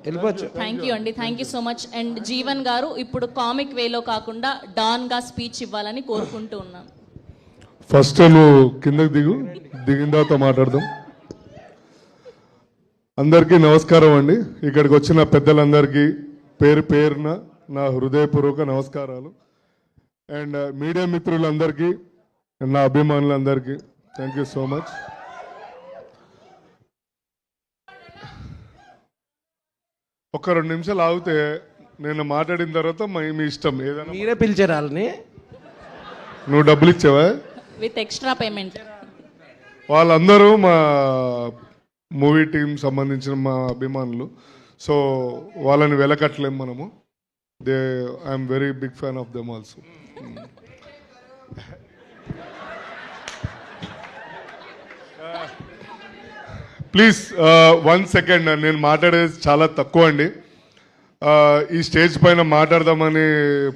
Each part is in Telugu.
వెళ్ళిపోవచ్చు. థ్యాంక్ యూ అండి, thank you so much. And Jeevan గారు ఇప్పుడు కామిక్ వేలో కాకుండా డాన్ గా స్పీచ్ ఇవ్వాలని కోరుకుంటూ ఉన్నాను. ఫస్ట్ నువ్వు కిందకి దిగిన తర్వాత మాట్లాడదాం. అందరికీ నమస్కారం అండి. ఇక్కడికి వచ్చిన పెద్దలందరికీ పేరు పేరున నా హృదయపూర్వక నమస్కారాలు. అండ్ మీడియా మిత్రులందరికీ, నా అభిమానులందరికీ థ్యాంక్ యూ సో మచ్. ఒక 2 నిమిషాలు ఆగితే నేను మాట్లాడిన తర్వాత మీ ఇష్టం ఏదైనా. మీరే పిలిచారు వాళ్ళని? నువ్వు డబ్బులు ఇచ్చావా? With extra payment. వాళ్ళందరూ మా మూవీ టీం సంబంధించిన మా అభిమానులు. సో వాళ్ళని వెలకట్టలేం మనము. I'm very big fan of them also. Please 1 second. నేను మాట్లాడేది చాలా తక్కువ అండి. ఈ స్టేజ్ పైన మాట్లాడదామని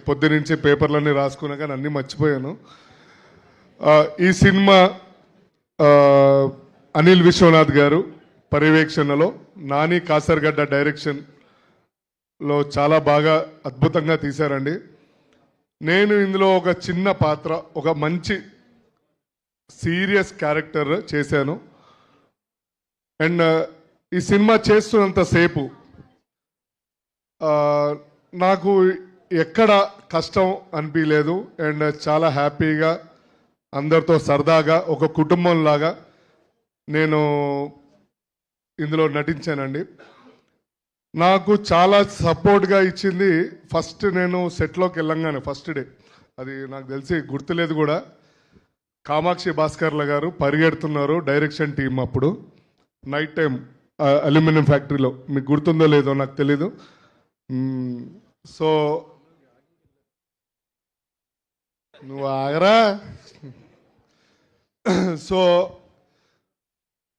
పొద్దునుంచి పేపర్లన్నీ రాసుకున్నా కానీ అన్నీ మర్చిపోయాను. ఈ సినిమా అనిల్ విశ్వనాథ్ గారు పర్యవేక్షణలో, నాని కాసర్గడ్డ డైరెక్షన్లో చాలా బాగా అద్భుతంగా తీశారండి. నేను ఇందులో ఒక చిన్న పాత్ర, ఒక మంచి సీరియస్ క్యారెక్టర్ చేశాను. అండ్ ఈ సినిమా చేస్తున్నంతసేపు నాకు ఎక్కడ కష్టం అనిపించలేదు. అండ్ చాలా హ్యాపీగా అందరితో సరదాగా ఒక కుటుంబంలాగా నేను ఇందులో నటించానండి. నాకు చాలా సపోర్ట్గా ఇచ్చింది ఫస్ట్ నేను సెట్లోకి వెళ్ళంగానే ఫస్ట్ డే, అది నాకు తెలిసి గుర్తులేదు కూడా, కామాక్షి భాస్కర్ల గారు పరిగెడుతున్నారు డైరెక్షన్ టీం అప్పుడు నైట్ టైం అల్యూమినియం ఫ్యాక్టరీలో. మీకు గుర్తుందో లేదో నాకు తెలీదు. సో నువ్వు ఆగరా. సో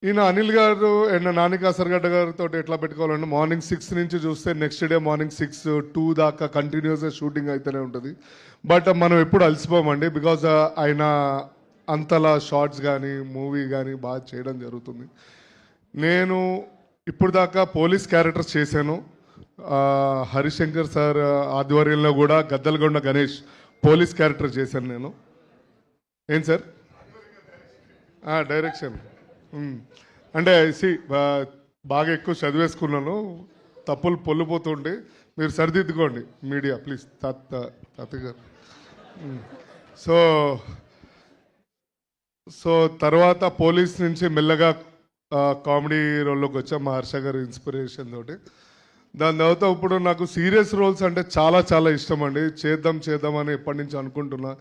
ఈయన అనిల్ గారు అండ్ నాని కాసర్గడ్డ గారితో ఎట్లా పెట్టుకోవాలంటే, మార్నింగ్ 6 నుంచి చూస్తే నెక్స్ట్ డే మార్నింగ్ 6-2 దాకా కంటిన్యూస్గా షూటింగ్ అయితేనే ఉంటుంది. బట్ మనం ఎప్పుడు అలసిపోమండి, బికాజ్ ఆయన అంతలా షార్ట్స్ కానీ మూవీ కానీ బాగా చేయడం జరుగుతుంది. నేను ఇప్పుడు దాకా పోలీస్ క్యారెక్టర్స్ చేశాను. హరిశంకర్ సార్ ఆధ్వర్యంలో కూడా గద్దలగొండ గణేష్ పోలీస్ క్యారెక్టర్ చేశాను నేను. ఏం సార్ డైరెక్షన్ అంటే బాగా ఎక్కువ చదివేసుకున్నాను, తప్పులు పొల్లిపోతుంటే మీరు సరిదిద్దుకోండి మీడియా ప్లీజ్. తాతగారు. సో తర్వాత పోలీస్ నుంచి మెల్లగా కామెడీ రోల్లోకి వచ్చా మా హర్ష గారి ఇన్స్పిరేషన్ తోటి. దాని తర్వాత ఇప్పుడు నాకు సీరియస్ రోల్స్ అంటే చాలా చాలా ఇష్టం అండి. చేద్దాం అని ఎప్పటి నుంచి అనుకుంటున్నా.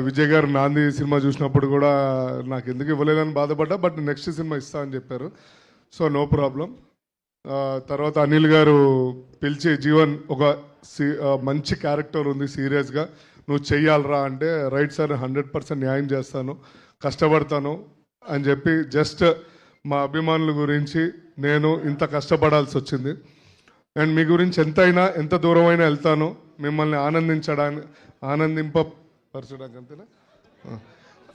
విజయ్ గారు నాంది సినిమా చూసినప్పుడు కూడా నాకు ఎందుకు ఇవ్వలేదని బాధపడ్డా, బట్ నెక్స్ట్ సినిమా ఇస్తా అని చెప్పారు. So no problem. తర్వాత అనిల్ గారు పిలిచి, జీవన్ ఒక మంచి క్యారెక్టర్ ఉంది సీరియస్గా, నువ్వు చెయ్యాలరా అంటే, రైట్ సార్ 100% న్యాయం చేస్తాను, కష్టపడతాను అని చెప్పి, జస్ట్ మా అభిమానుల గురించి నేను ఇంత కష్టపడాల్సి వచ్చింది. అండ్ మీ గురించి ఎంతైనా ఎంత దూరమైనా వెళ్తాను మిమ్మల్ని ఆనందింపపరచడానికి, అంతేనా,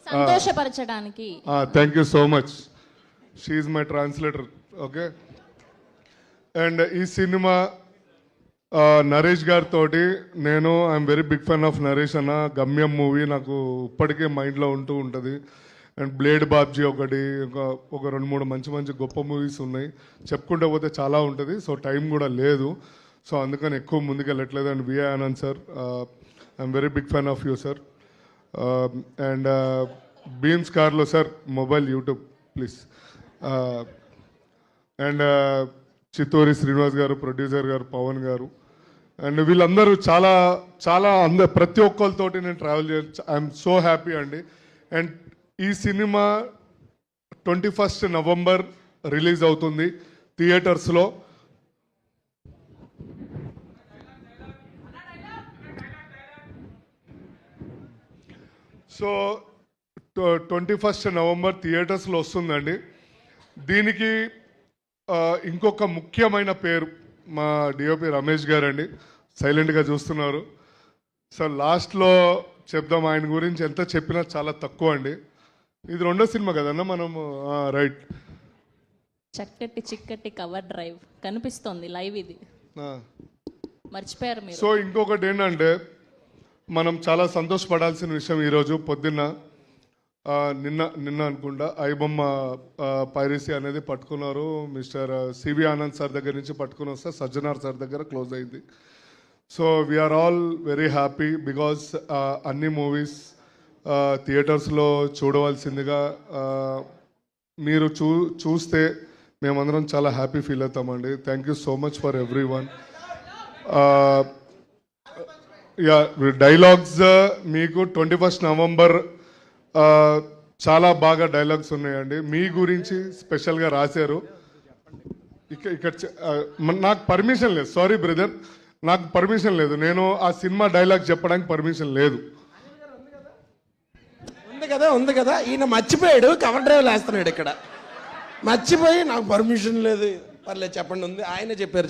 సంతోషపరచడానికి. Thank you so much. She is my translator. Okay. And ఈ సినిమా నరేష్ గారితో నేను I'm very big fan of Naresh అన్న. గమ్యం మూవీ నాకు ఇప్పటికే మైండ్లో ఉంటూ ఉంటుంది. అండ్ బ్లేడ్ బాబ్జీ ఒకటి, ఒక 2-3 మంచి గొప్ప మూవీస్ ఉన్నాయి. చెప్పుకుంటే పోతే చాలా ఉంటుంది. సో టైం కూడా లేదు, సో అందుకని ఎక్కువ ముందుకు వెళ్ళట్లేదు. And VI Anand sir, I'm very big fan of you sir. And Bheems కార్లో sir, mobile YouTube please. And Chitturi Srinivas గారు, ప్రొడ్యూసర్ గారు, పవన్ గారు, అండ్ వీళ్ళందరూ చాలా ప్రతి ఒక్కరితోటి నేను ట్రావెల్ చేయాలి. ఐఎమ్ సో హ్యాపీ అండి. అండ్ ఈ సినిమా 21 నవంబర్ రిలీజ్ అవుతుంది థియేటర్స్లో. సో 21 నవంబర్ థియేటర్స్లో వస్తుందండి. దీనికి ఇంకొక ముఖ్యమైన పేరు మా డిఓపి రమేష్ గారు అండి, సైలెంట్గా చూస్తున్నారు. సో లాస్ట్లో చెప్దాం, ఆయన గురించి ఎంత చెప్పినా చాలా తక్కువ అండి. ఇది 2వ సినిమా కదన్నా మనము, రైట్. చక్కటి చిక్కటి కవర్ డ్రైవ్ కనిపిస్తోంది లైవ్ ఇది. ఆ. మర్చిపోయారు మీరు. సో ఇంకొకటి ఏంటంటే మనం చాలా సంతోషపడాల్సిన విషయం ఈరోజు పొద్దున్న నిన్న అనుకుంటా ఐబొమ్మ పైరసీ అనేది పట్టుకున్నారు. మిస్టర్ సివి ఆనంద్ సార్ దగ్గర నుంచి పట్టుకుని వస్తే సజ్జనార్ సార్ దగ్గర క్లోజ్ అయింది. So we are all very happy because అన్ని మూవీస్ థియేటర్స్లో చూడవలసిందిగా మీరు చూస్తే మేమందరం చాలా హ్యాపీ ఫీల్ అవుతామండి. Thank you so much for everyone. Yeah dialogues మీకు 21 నవంబర్ చాలా బాగా డైలాగ్స్ ఉన్నాయండి. మీ గురించి స్పెషల్గా రాశారు. ఇక్కడ నాకు పర్మిషన్ లేదు, సారీ బ్రదర్, నాకు పర్మిషన్ లేదు. నేను ఆ సినిమా డైలాగ్ చెప్పడానికి పర్మిషన్ లేదు. ఉంది కదా ఈయన మర్చిపోయాడు, కవర్ డ్రైవ్ వేస్తున్నాడు ఇక్కడ. మర్చిపోయి నాకు పర్మిషన్ లేదు. పర్లేదు చెప్పండి, ఉంది ఆయన చెప్పారు.